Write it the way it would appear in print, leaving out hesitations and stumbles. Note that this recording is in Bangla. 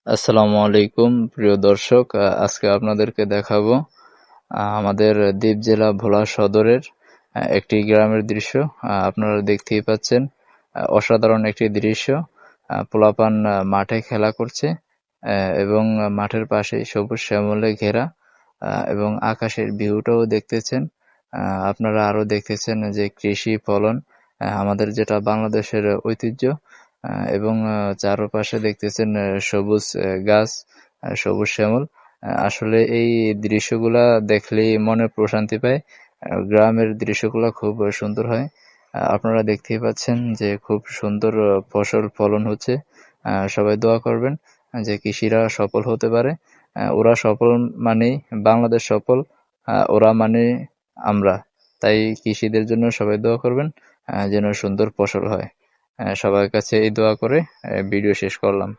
আসসালামু আলাইকুম প্রিয় দর্শক, আজকে আপনাদেরকে দেখাবো আমাদের দ্বীপ জেলা ভোলা সদরের একটি গ্রামের দৃশ্য। আপনারা দেখতেই পাচ্ছেন, অসাধারণ একটি দৃশ্য। পোলাপান মাঠে খেলা করছে এবং মাঠের পাশে সবুজ শ্যামলে ঘেরা, এবং আকাশের ভিউটাও দেখতেছেন। আপনারা আরো দেখতেছেন যে কৃষি ফলন আমাদের যেটা বাংলাদেশের ঐতিহ্য, এবং চারপাশে দেখতেছেন সবুজ গাছ, সবুজ শ্যামল। আসলে এই দৃশ্যগুলা দেখলেই মনে প্রশান্তি পায়। গ্রামের দৃশ্যগুলা খুব সুন্দর হয়। আপনারা দেখতেই পাচ্ছেন যে খুব সুন্দর ফসল ফলন হচ্ছে। সবাই দোয়া করবেন যে কৃষিরা সফল হতে পারে। ওরা সফল মানেই বাংলাদেশ সফল, ওরা মানে আমরা। তাই কৃষিদের জন্য সবাই দোয়া করবেন যেন সুন্দর ফসল হয়। সবার কাছে এই দোয়া করে ভিডিও শেষ করলাম।